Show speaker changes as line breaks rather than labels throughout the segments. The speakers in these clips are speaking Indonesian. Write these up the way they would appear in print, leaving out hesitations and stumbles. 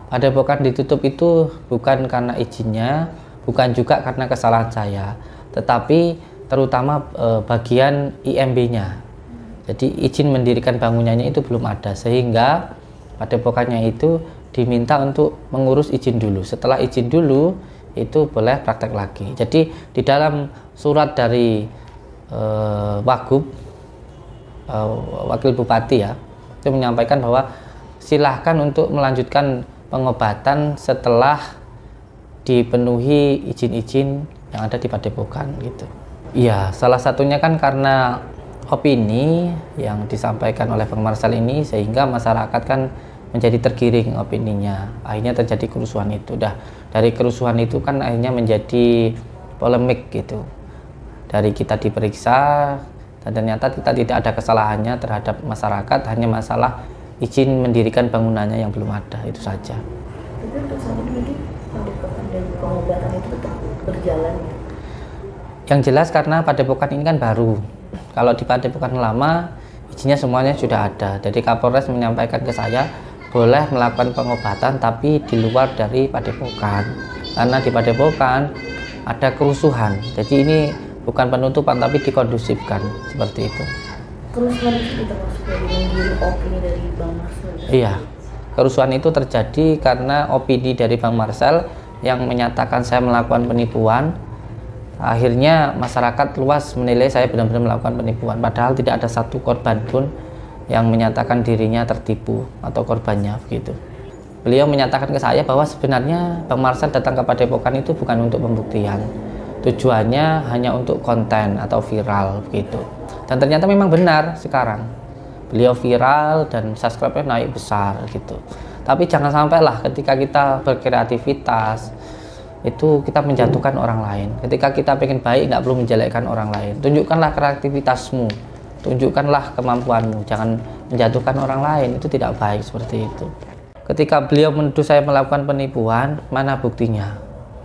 Padepokan ditutup itu bukan karena izinnya, bukan juga karena kesalahan saya, tetapi terutama bagian IMB-nya. Jadi izin mendirikan bangunannya itu belum ada, sehingga padepokannya itu diminta untuk mengurus izin dulu. Setelah izin dulu, itu boleh praktek lagi. Jadi di dalam surat dari Wagub, Wakil Bupati ya, itu menyampaikan bahwa silahkan untuk melanjutkan pengobatan setelah dipenuhi izin-izin yang ada di padepokan gitu. Iya, salah satunya kan karena opini yang disampaikan oleh Bang Marcel ini, sehingga masyarakat kan menjadi tergiring opininya. Akhirnya terjadi kerusuhan itu. Dari kerusuhan itu kan akhirnya menjadi polemik gitu. Dari kita diperiksa dan ternyata kita tidak ada kesalahannya terhadap masyarakat, hanya masalah izin mendirikan bangunannya yang belum ada, itu saja.
Tapi untuk saat ini padepokan dan pengobatan itu tetap berjalan ya?
Yang jelas karena padepokan ini kan baru. Kalau di padepokan lama izinnya semuanya sudah ada. Jadi Kapolres menyampaikan ke saya boleh melakukan pengobatan tapi di luar dari padepokan. Karena di padepokan ada kerusuhan. Jadi ini bukan penutupan tapi dikondusifkan seperti itu.
Kerusuhan itu termasuk dari menggiring opini dari Bang Marcel?
Iya, kerusuhan itu terjadi karena opini dari Bang Marcel yang menyatakan saya melakukan penipuan. Akhirnya masyarakat luas menilai saya benar-benar melakukan penipuan, padahal tidak ada satu korban pun yang menyatakan dirinya tertipu atau korbannya begitu. Beliau menyatakan ke saya bahwa sebenarnya Bang Marcel datang ke padepokan itu bukan untuk pembuktian, tujuannya hanya untuk konten atau viral begitu. Dan ternyata memang benar sekarang beliau viral dan subscribe-nya naik besar gitu. Tapi jangan sampailah ketika kita berkreativitas itu kita menjatuhkan orang lain. Ketika kita pengen baik nggak perlu menjelekkan orang lain. Tunjukkanlah kreativitasmu, tunjukkanlah kemampuanmu, jangan menjatuhkan orang lain, itu tidak baik seperti itu. Ketika beliau menuduh saya melakukan penipuan, mana buktinya?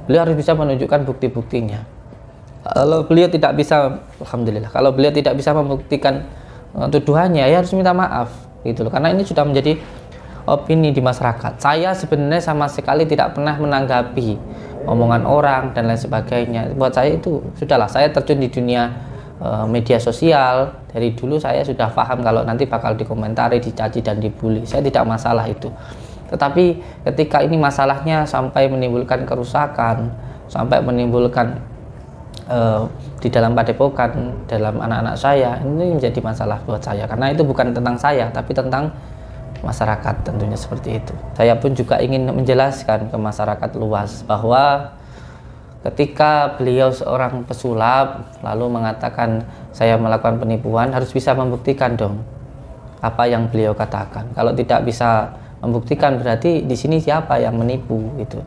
Beliau harus bisa menunjukkan bukti-buktinya. Kalau beliau tidak bisa, alhamdulillah, kalau beliau tidak bisa membuktikan tuduhannya, ya harus minta maaf gitu loh. Karena ini sudah menjadi opini di masyarakat. Saya sebenarnya sama sekali tidak pernah menanggapi omongan orang dan lain sebagainya. Buat saya itu sudahlah, saya terjun di dunia media sosial dari dulu. Saya sudah paham kalau nanti bakal dikomentari, dicaci dan dibully. Saya tidak masalah itu. Tetapi ketika ini masalahnya sampai menimbulkan kerusakan, sampai menimbulkan di dalam padepokan, dalam anak-anak saya, ini menjadi masalah buat saya. Karena itu bukan tentang saya, tapi tentang masyarakat tentunya seperti itu. Saya pun juga ingin menjelaskan ke masyarakat luas bahwa ketika beliau seorang pesulap lalu mengatakan saya melakukan penipuan, harus bisa membuktikan dong apa yang beliau katakan. Kalau tidak bisa membuktikan, berarti di sini siapa yang menipu gitu.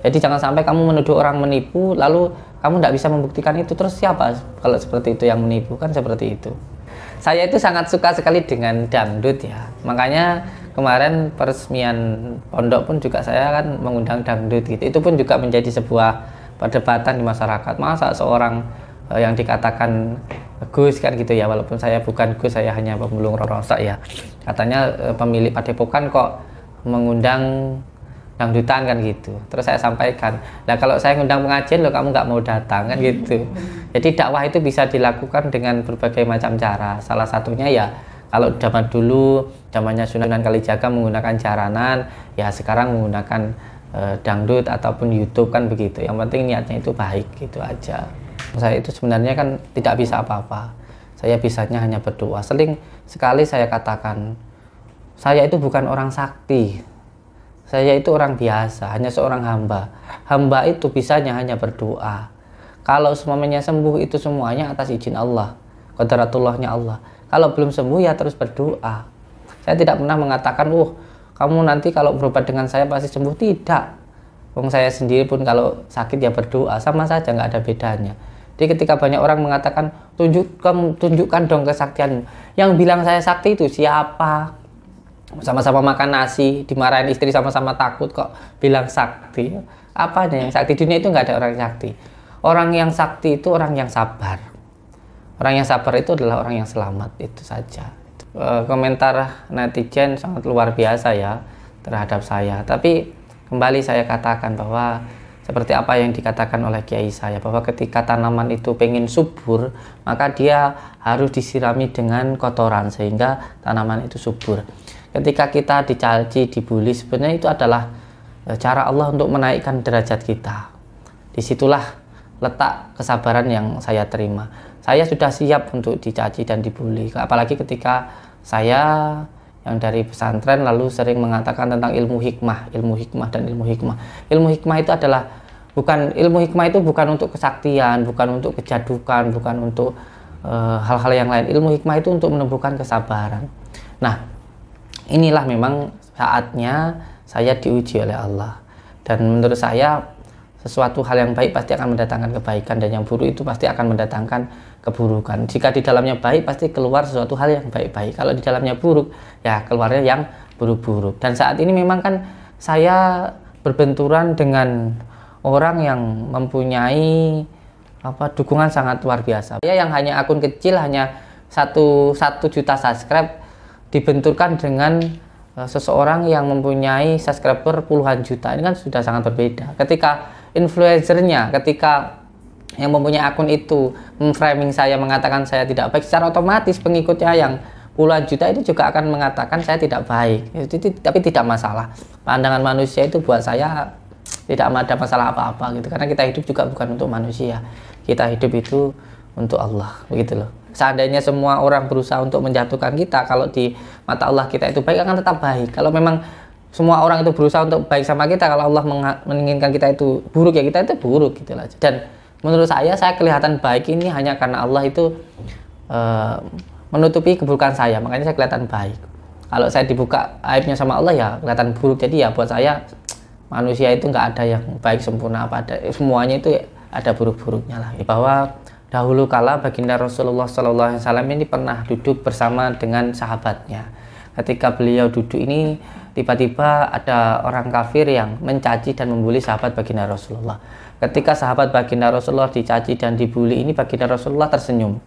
Jadi jangan sampai kamu menuduh orang menipu lalu kamu tidak bisa membuktikan itu, terus siapa kalau seperti itu yang menipu, kan seperti itu. Saya itu sangat suka sekali dengan dangdut ya, makanya kemarin peresmian pondok pun juga saya kan mengundang dangdut gitu. Itu pun juga menjadi sebuah perdebatan di masyarakat. Masa seorang yang dikatakan Gus kan gitu ya, walaupun saya bukan Gus, saya hanya pemulung rosok ya, katanya pemilik padepokan kok mengundang dangdutan kan gitu. Terus saya sampaikan, nah kalau saya ngundang pengajian loh kamu nggak mau datang kan gitu. Jadi dakwah itu bisa dilakukan dengan berbagai macam cara. Salah satunya ya kalau zaman dulu, zamannya Sunan Kalijaga menggunakan jaranan, ya sekarang menggunakan dangdut ataupun YouTube kan begitu. Yang penting niatnya itu baik, gitu aja. Saya itu sebenarnya kan tidak bisa apa-apa. Saya bisanya hanya berdoa. Sering sekali saya katakan, saya itu bukan orang sakti. Saya itu orang biasa, hanya seorang hamba. Hamba itu bisanya hanya berdoa. Kalau semuanya sembuh itu semuanya atas izin Allah, qadaratullahnya Allah. Kalau belum sembuh ya terus berdoa. Saya tidak pernah mengatakan, kamu nanti kalau berobat dengan saya pasti sembuh. Tidak. Wong saya sendiri pun kalau sakit ya berdoa, sama saja, nggak ada bedanya. Jadi ketika banyak orang mengatakan, tunjukkan dong kesaktianmu. Yang bilang saya sakti itu siapa? Sama-sama makan nasi, dimarahin istri sama-sama takut kok bilang sakti. Apanya yang sakti? Dunia itu nggak ada orang sakti. Orang yang sakti itu orang yang sabar. Orang yang sabar itu adalah orang yang selamat, itu saja. Komentar netizen sangat luar biasa ya terhadap saya. Tapi kembali saya katakan bahwa seperti apa yang dikatakan oleh kiai saya, bahwa ketika tanaman itu pengen subur, maka dia harus disirami dengan kotoran sehingga tanaman itu subur. Ketika kita dicaci, dibully, sebenarnya itu adalah cara Allah untuk menaikkan derajat kita. Disitulah letak kesabaran yang saya terima. Saya sudah siap untuk dicaci dan dibully, apalagi ketika saya yang dari pesantren lalu sering mengatakan tentang ilmu hikmah dan ilmu hikmah. Ilmu hikmah itu adalah bukan untuk kesaktian, bukan untuk kejadukan, bukan untuk hal-hal yang lain. Ilmu hikmah itu untuk menumbuhkan kesabaran. Nah, inilah memang saatnya saya diuji oleh Allah. Dan menurut saya sesuatu hal yang baik pasti akan mendatangkan kebaikan, dan yang buruk itu pasti akan mendatangkan keburukan. Jika di dalamnya baik, pasti keluar sesuatu hal yang baik-baik. Kalau di dalamnya buruk, ya keluarnya yang buruk-buruk. Dan saat ini memang kan saya berbenturan dengan orang yang mempunyai dukungan sangat luar biasa. Saya yang hanya akun kecil, hanya 1 juta subscribe, dibenturkan dengan seseorang yang mempunyai subscriber puluhan juta. Ini kan sudah sangat berbeda. Ketika influencernya, ketika yang mempunyai akun itu memframing saya, mengatakan saya tidak baik, secara otomatis pengikutnya yang puluhan juta itu juga akan mengatakan saya tidak baik. Tapi tidak masalah. Pandangan manusia itu buat saya tidak ada masalah apa-apa gitu, karena kita hidup juga bukan untuk manusia, kita hidup itu untuk Allah, begitu loh. Seandainya semua orang berusaha untuk menjatuhkan kita, kalau di mata Allah kita itu baik, akan tetap baik. Kalau memang semua orang itu berusaha untuk baik sama kita, kalau Allah menginginkan kita itu buruk, ya kita itu buruk gitu lah. Dan menurut saya kelihatan baik ini hanya karena Allah itu menutupi keburukan saya, makanya saya kelihatan baik. Kalau saya dibuka aibnya sama Allah, ya kelihatan buruk. Jadi ya buat saya manusia itu nggak ada yang baik sempurna, semuanya itu ada buruk-buruknya lah. Bahwa dahulu kala baginda Rasulullah SAW ini pernah duduk bersama dengan sahabatnya. Ketika beliau duduk ini, tiba-tiba ada orang kafir yang mencaci dan membuli sahabat baginda Rasulullah. Ketika sahabat baginda Rasulullah dicaci dan dibuli ini, baginda Rasulullah tersenyum.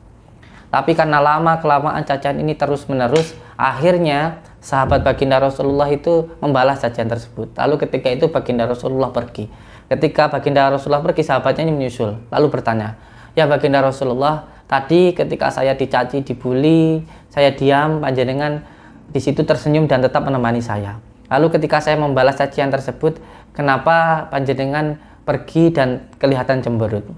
Tapi karena lama-kelamaan cacian ini terus-menerus, akhirnya sahabat baginda Rasulullah itu membalas cacian tersebut. Lalu ketika itu baginda Rasulullah pergi. Ketika baginda Rasulullah pergi, sahabatnya ini menyusul, lalu bertanya, "Ya baginda Rasulullah, tadi ketika saya dicaci, dibuli, saya diam, panjenengan di situ tersenyum dan tetap menemani saya. Lalu ketika saya membalas cacian tersebut, kenapa panjenengan pergi dan kelihatan cemberut?"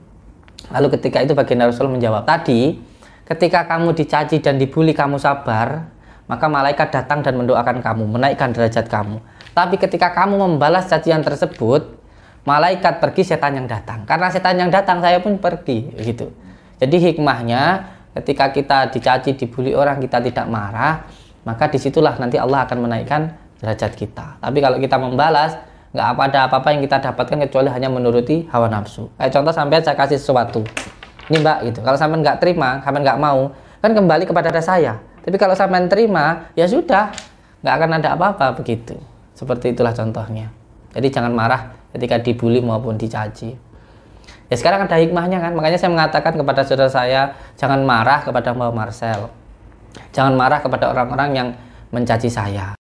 Lalu ketika itu baginda Rasulullah menjawab, "Tadi ketika kamu dicaci dan dibuli, kamu sabar, maka malaikat datang dan mendoakan kamu, menaikkan derajat kamu. Tapi ketika kamu membalas cacian tersebut, malaikat pergi, setan yang datang. Karena setan yang datang, saya pun pergi." Gitu. Jadi hikmahnya, ketika kita dicaci, dibuli orang, kita tidak marah, maka disitulah nanti Allah akan menaikkan derajat kita. Tapi kalau kita membalas, nggak ada apa-apa yang kita dapatkan kecuali hanya menuruti hawa nafsu. Kayak contoh, sampai saya kasih sesuatu, "Ini mbak," gitu. Kalau sampean nggak terima, sampean nggak mau, kan kembali kepada saya. Tapi kalau sampean terima, ya sudah, nggak akan ada apa-apa, begitu. Seperti itulah contohnya. Jadi jangan marah ketika dibully maupun dicaci. Ya sekarang ada hikmahnya kan, makanya saya mengatakan kepada saudara saya, jangan marah kepada Mbak Marcel, jangan marah kepada orang-orang yang mencaci saya.